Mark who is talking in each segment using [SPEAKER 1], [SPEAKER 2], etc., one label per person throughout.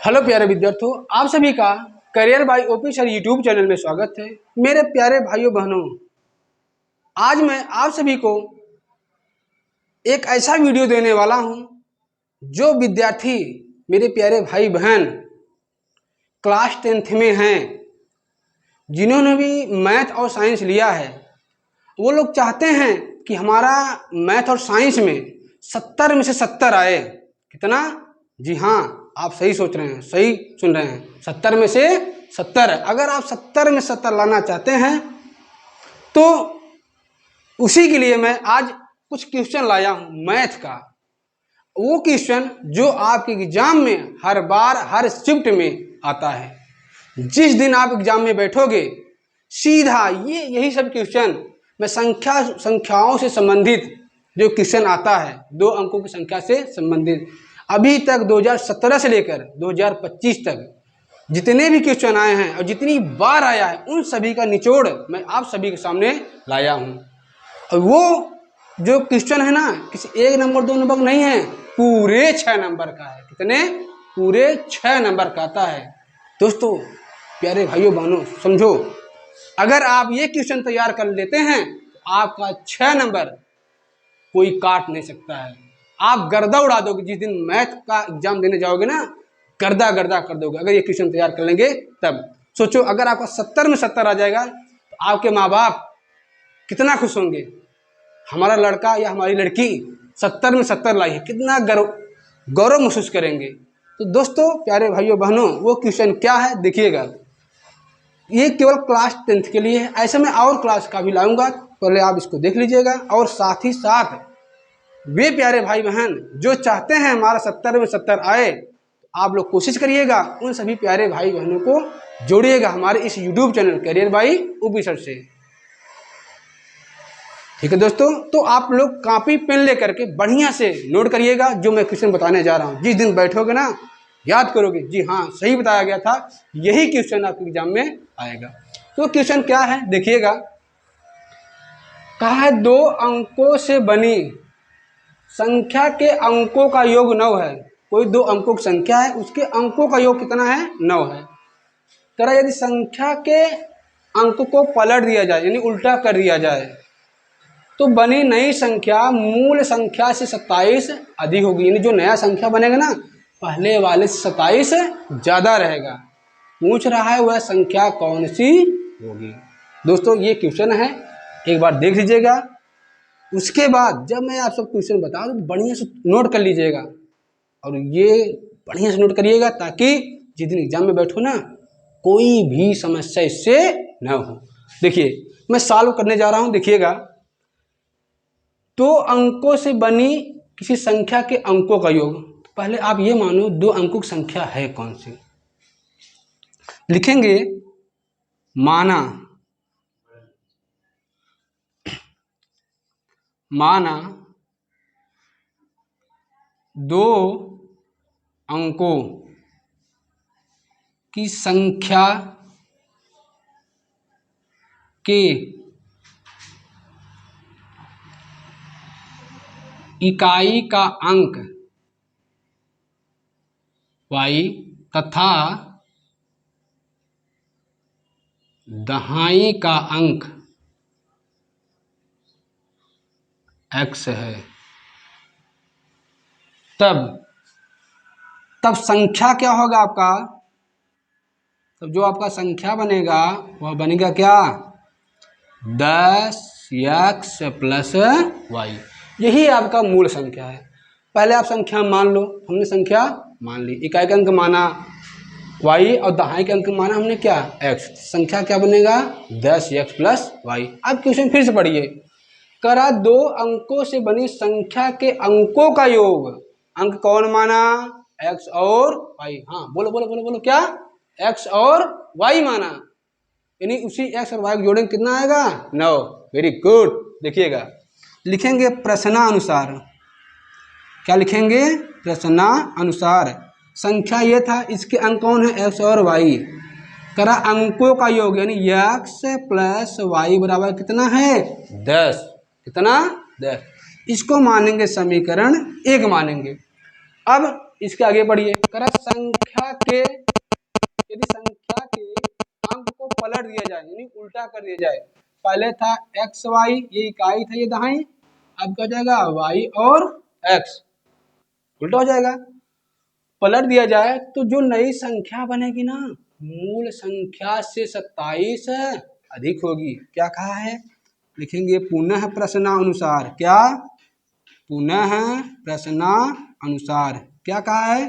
[SPEAKER 1] Hello प्यारे विद्यार्थियों, आप सभी का career bye OP sir YouTube channel में स्वागत है। मेरे प्यारे भाइयों बहनों, आज मैं आप सभी को एक ऐसा वीडियो देने वाला हूं जो विद्यार्थी मेरे प्यारे भाई बहन क्लास 10th में हैं, जिन्होंने भी मैथ और साइंस लिया है, वो लोग चाहते हैं कि हमारा मैथ और साइंस में 70 में से 70 आए। कितना? जी हाँ, आप सही सोच रहे हैं, सही सुन रहे हैं, 70 में से 70। अगर आप 70 में 70 लाना चाहते हैं तो उसी के लिए मैं आज कुछ क्वेश्चन लाया हूं मैथ का। वो क्वेश्चन जो आपके एग्जाम में हर बार हर शिफ्ट में आता है। जिस दिन आप एग्जाम में बैठोगे सीधा यही सब क्वेश्चन मैं संख्याओं से संबंधित जो क्वेश्चन आता है, 2 अंकों की संख्या से संबंधित, अभी तक 2017 से लेकर 2025 तक जितने भी क्वेश्चन आए हैं और जितनी बार आया है, उन सभी का निचोड़ मैं आप सभी के सामने लाया हूं। और वो जो क्वेश्चन है ना, किसी 1 नंबर 2 नंबर नहीं है, पूरे 6 नंबर का है। कितने? पूरे 6 नंबर का आता है। दोस्तों, प्यारे भाइयों बहनों, समझो, अगर आप ये क्वेश्चन तैयार कर लेते हैं तो आपका 6 नंबर कोई काट नहीं सकता है। आप गर्दा उड़ा दोगे। जिस दिन मैथ का एग्जाम देने जाओगे ना, गर्दा गर्दा कर दोगे अगर ये क्वेश्चन तैयार कर लेंगे तब। सोचो, अगर आपका 70 में 70 आ जाएगा तो आपके माँ बाप कितना खुश होंगे। हमारा लड़का या हमारी लड़की 70 में 70 लाई है, कितना गौरव महसूस करेंगे। तो दोस्तों, प्यारे भाइयों बहनों, वो क्वेश्चन क्या है देखिएगा। ये केवल क्लास 10th के लिए है, ऐसे में और क्लास का भी लाऊंगा, पहले आप इसको देख लीजिएगा। और साथ ही साथ वे प्यारे भाई बहन जो चाहते हैं हमारा 70 में 70 आए, आप लोग कोशिश करिएगा, उन सभी प्यारे भाई बहनों को जोड़िएगा हमारे इस YouTube channel career bye OP sir से। ठीक है दोस्तों, तो आप लोग कॉपी पेन लेकर के बढ़िया से नोट करिएगा जो मैं क्वेश्चन बताने जा रहा हूँ। जिस दिन बैठोगे ना, याद करोगे, जी हाँ, सही बताया गया था, यही क्वेश्चन आपके एग्जाम में आएगा। तो क्वेश्चन क्या है देखिएगा। कहा है 2 अंकों से बनी संख्या के अंकों का योग 9 है। कोई 2 अंकों की संख्या है, उसके अंकों का योग कितना है? 9 है। तरह यदि संख्या के अंक को पलट दिया जाए, यानी उल्टा कर दिया जाए, तो बनी नई संख्या मूल संख्या से 27 अधिक होगी। यानी जो नया संख्या बनेगा ना, पहले वाले से 27 ज्यादा रहेगा। पूछ रहा है वह संख्या कौन सी होगी। दोस्तों, ये क्वेश्चन है, एक बार देख लीजिएगा। उसके बाद जब मैं आप सब क्वेश्चन बता दूं तो बढ़िया से नोट कर लीजिएगा, और ये बढ़िया से नोट करिएगा ताकि जिस दिन एग्जाम में बैठो ना, कोई भी समस्या इससे न हो। देखिए, मैं सॉल्व करने जा रहा हूं, देखिएगा। 2 अंकों से बनी किसी संख्या के अंकों का योग। पहले आप ये मानो 2 अंकों की संख्या है कौन सी। लिखेंगे माना 2 अंकों की संख्या के इकाई का अंक y तथा दहाई का अंक x है। तब संख्या क्या होगा आपका? तब जो आपका संख्या बनेगा वह बनेगा क्या? 10x + y। यही आपका मूल संख्या है। पहले आप संख्या मान लो, हमने संख्या मान ली, इकाई का अंक माना y और दहाई का अंक माना हमने क्या? x। संख्या क्या बनेगा? 10x + y। अब क्वेश्चन फिर से पढ़िए। करा 2 अंकों से बनी संख्या के अंकों का योग। अंक कौन माना? x और y। हाँ, बोलो बोलो बोलो बोलो, क्या? x और y माना, यानी उसी x और y को जोड़ेंगे, कितना आएगा? 9। Very good. देखिएगा, लिखेंगे प्रश्नानुसार। क्या लिखेंगे? प्रश्नानुसार। संख्या ये था, इसके अंक कौन है? x और y। करा अंकों का योग, यानी x + y बराबर कितना है? 10। कितना? 10। इसको मानेंगे समीकरण 1 मानेंगे। अब इसके आगे बढ़िए। करा संख्या के, यदि संख्या के अंक को पलट दिया जाए यानी उल्टा कर दिया जाए, पहले था एक्स वाई, ये इकाई था ये दहाई, अब क्या हो जाएगा वाई और एक्स, उल्टा हो जाएगा। पलट दिया जाए तो जो नई संख्या बनेगी ना मूल संख्या से 27 अधिक होगी। क्या कहा है, लिखेंगे पुनः प्रश्नानुसार, क्या पुनः प्रश्नानुसार क्या कहा है,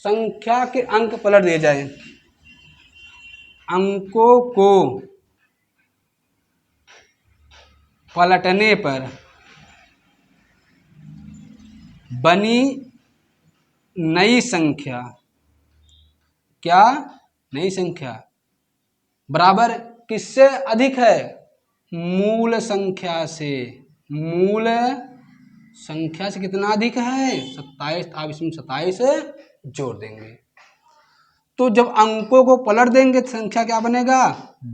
[SPEAKER 1] संख्या के अंक पलट दिए जाए, अंकों को पलटने पर बनी नई संख्या, क्या नई संख्या बराबर किससे अधिक है, मूल संख्या से, मूल संख्या से कितना अधिक है 27, आप इसमें 27 जोड़ देंगे। तो जब अंकों को पलट देंगे तो संख्या क्या बनेगा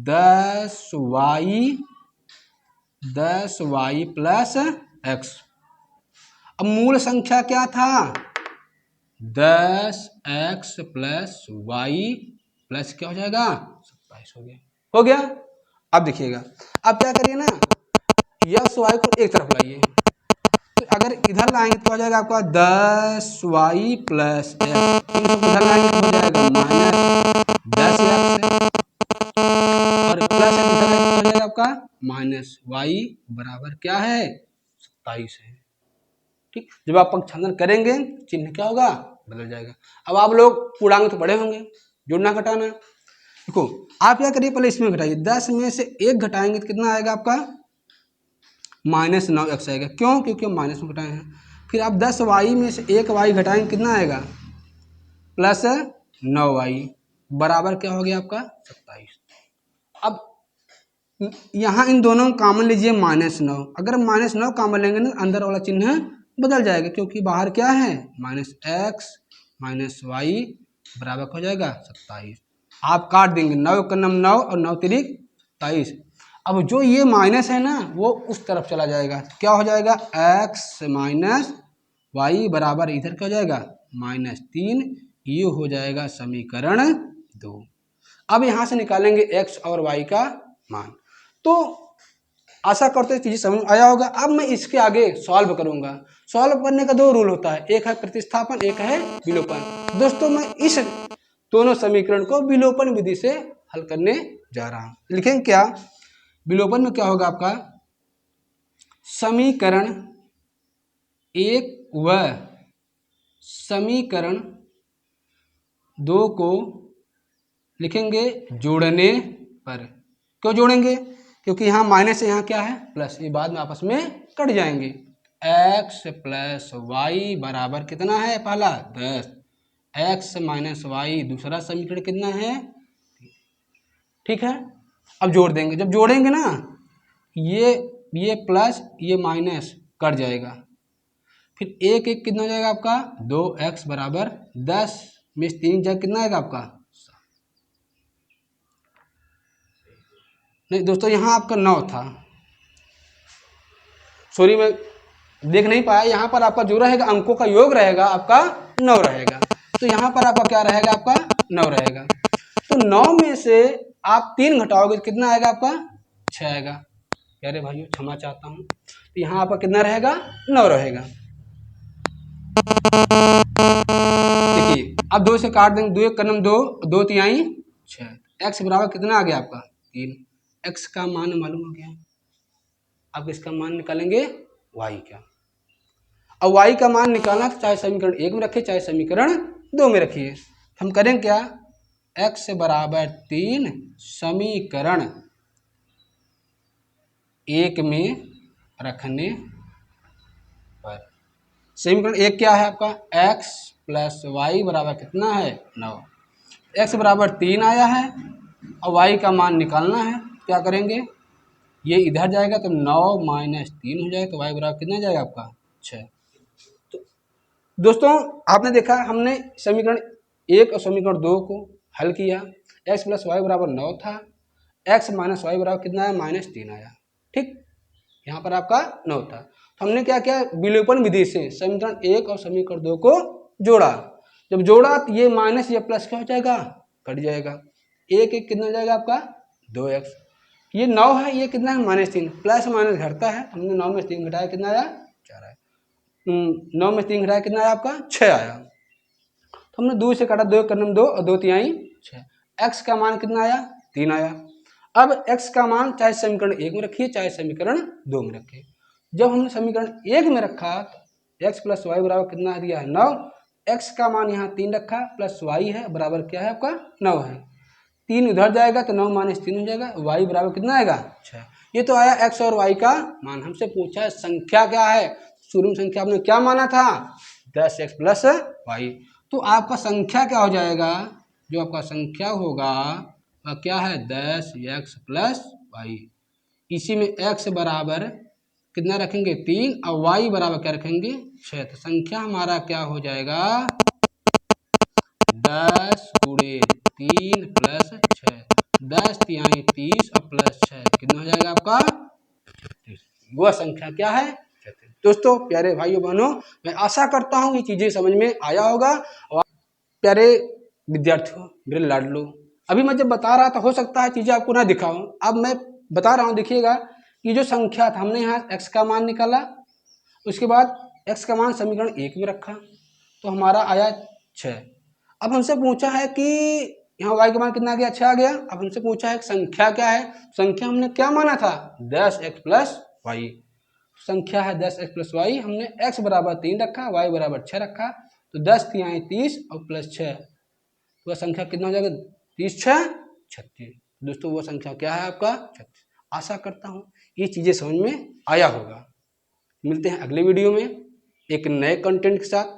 [SPEAKER 1] 10y प्लस x। अब मूल संख्या क्या था 10x प्लस वाई प्लस क्या हो जाएगा 27 हो गया, हो गया। अब देखिएगा, अब क्या करिए ना यस वाई को एक तरफ लाइए, तो अगर इधर लाएंगे तो हो जाएगा आपका 10y प्लस एक्स, इधर लाएंगे तो हो जाएगा -10x और प्लस इधर लाएंगे तो हो जाएगा आपका -y बराबर क्या है 27 है। ठीक, जब आप पक्षांतर करेंगे चिन्ह क्या होगा बदल जाएगा। अब आप लोग पूर्णांक तो पढ़े होंगे, जोड़ना घटाना। देखो आप क्या करिए पहले इसमें घटाइए, 10 में से 1 घटाएंगे तो कितना आएगा आपका -9x आएगा, क्यों क्योंकि हम माइनस में घटाए हैं। फिर आप 10y में से 1y घटाएंगे कितना आएगा +9y बराबर क्या हो गया आपका 27। अब यहाँ इन दोनों कॉमन लीजिए -9, अगर -9 कॉमन लेंगे ना अंदर वाला चिन्ह बदल जाएगा, क्योंकि बाहर क्या है -x -y बराबर हो जाएगा 27। आप काट देंगे 9 का 9 और 9 तिरिक 27। अब जो ये माइनस है ना वो उस तरफ चला जाएगा, क्या हो जाएगा x माइनस वाई बराबर इधर क्या हो जाएगा -3, ये हो जाएगा समीकरण 2। अब यहाँ से निकालेंगे x और y का मान। तो आशा करते हैं चीजें समझ आया होगा। अब मैं इसके आगे सॉल्व करूंगा। सॉल्व करने का 2 रूल होता है, एक है प्रतिस्थापन, एक है विलोपन। दोस्तों मैं इस दोनों समीकरण को विलोपन विधि से हल करने जा रहा हूं। लिखेंगे क्या, विलोपन में क्या होगा आपका समीकरण 1 व समीकरण 2 को लिखेंगे जोड़ने पर। क्यों जोड़ेंगे, क्योंकि यहाँ माइनस है यहाँ क्या है प्लस, ये बाद में आपस में कट जाएंगे। x प्लस वाई बराबर कितना है पहला 10, x माइनस वाई दूसरा समीकरण कितना है, ठीक है। अब जोड़ देंगे, जब जोड़ेंगे ना ये प्लस ये माइनस कट जाएगा, फिर एक एक कितना हो जाएगा आपका 2x बराबर 10 में 3 जगह कितना आएगा आपका, नहीं दोस्तों यहाँ आपका 9 था, सॉरी मैं देख नहीं पाया। यहाँ पर आपका जो रहेगा अंकों का योग रहेगा आपका 9 रहेगा, तो यहाँ पर आपका क्या रहेगा आपका 9 रहेगा। तो 9 में से आप 3 घटाओगे तो कितना आएगा आपका 6 आएगा। प्यारे भाइयों क्षमा चाहता हूँ, तो यहाँ आपका कितना रहेगा 9 रहेगा। देखिए अब 2 से काट देंगे, 2 1 2 2 3 6, x बराबर कितना आ गया आपका 3, x का मान मालूम हो गया। अब इसका मान निकालेंगे y का। अब y का मान निकालना तो चाहे समीकरण 1 में रखिए चाहे समीकरण 2 में रखिए। हम करें क्या, x बराबर 3 समीकरण 1 में रखने पर, समीकरण 1 क्या है आपका x प्लस वाई बराबर कितना है 9, x बराबर 3 आया है और y का मान निकालना है। क्या करेंगे, ये इधर जाएगा तो 9 माइनस 3 हो जाएगा, तो y बराबर कितना जाएगा आपका 6। तो दोस्तों आपने देखा हमने समीकरण 1 और समीकरण 2 को हल किया, x प्लस वाई बराबर 9 था, x माइनस वाई बराबर कितना आया -3 आया, ठीक। यहाँ पर आपका 9 था, तो हमने क्या किया विलोपन विधि से समीकरण 1 और समीकरण 2 को जोड़ा। जब जोड़ा तो ये माइनस ये प्लस क्या हो जाएगा, कट जाएगा। एक एक कितना हो जाएगा आपका 2x। ये 9 है, ये कितना है -3, प्लस माइनस घटता है, हमने 9 में 3 घटाया कितना आया 4 आया। 9 में 3 घटाया कितना आया आपका 6 आया। तो हमने 2 से काटा, 2 करने 2 और 2 तिहाई 6। x का मान कितना आया 3 आया। अब x का मान चाहे समीकरण 1 में रखिए चाहे समीकरण 2 में रखिए। जब हमने समीकरण 1 में रखा तो x प्लस वाई बराबर कितना दिया है 9। x का मान यहाँ 3 रखा प्लस y है बराबर क्या है आपका 9 है। 3 उधर जाएगा तो 9 - 3 हो जाएगा, y बराबर कितना आएगा 6। ये तो आया x और y का मान। हमसे पूछा है संख्या क्या है, शुरू में संख्या आपने क्या माना था 10x प्लस वाई। तो आपका संख्या क्या हो जाएगा, जो आपका संख्या होगा वह क्या है 10x प्लस वाई। इसी में x बराबर कितना रखेंगे 3 और y बराबर क्या रखेंगे 6। तो संख्या हमारा क्या हो जाएगा 10 गुणे 3 प्लस 6, 10 तिहाई 30 और प्लस 6 कितना हो जाएगा आपका 36। वह संख्या क्या है 36। दोस्तों प्यारे भाइयों बहनों, मैं आशा करता हूँ ये चीजें समझ में आया होगा। और प्यारे विद्यार्थियों मेरे लाडलो, अभी मैं जब बता रहा था हो सकता है चीजें आपको ना दिखाऊं, अब मैं बता रहा हूँ। देखिएगा कि जो संख्या था हमने यहाँ x का मान निकाला, उसके बाद x का मान समीकरण 1 में रखा तो हमारा आया 6। अब हमसे पूछा है कि यहाँ y का मान कितना आ गया 6 आ गया। अब हमसे पूछा है संख्या क्या है, संख्या हमने क्या माना था 10x प्लस वाई। संख्या है 10x प्लस वाई, हमने x बराबर 3 रखा y बराबर 6 रखा तो 10 तिहाई 30 और प्लस 6, तो वह संख्या कितना हो जाएगा 30 6 36। दोस्तों वो संख्या क्या है आपका 36। आशा करता हूँ ये चीज़ें समझ में आया होगा। मिलते हैं अगले वीडियो में एक नए कंटेंट के साथ।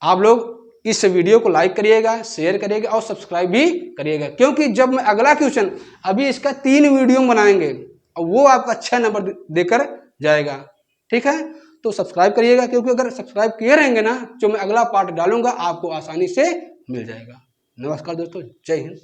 [SPEAKER 1] आप लोग इस वीडियो को लाइक करिएगा, शेयर करिएगा और सब्सक्राइब भी करिएगा, क्योंकि जब मैं अगला क्वेश्चन, अभी इसका 3 वीडियो बनाएंगे और वो आपका 6 नंबर देकर जाएगा। ठीक है, तो सब्सक्राइब करिएगा, क्योंकि अगर सब्सक्राइब किए रहेंगे ना जो मैं अगला पार्ट डालूंगा आपको आसानी से मिल जाएगा। नमस्कार दोस्तों, जय हिंद।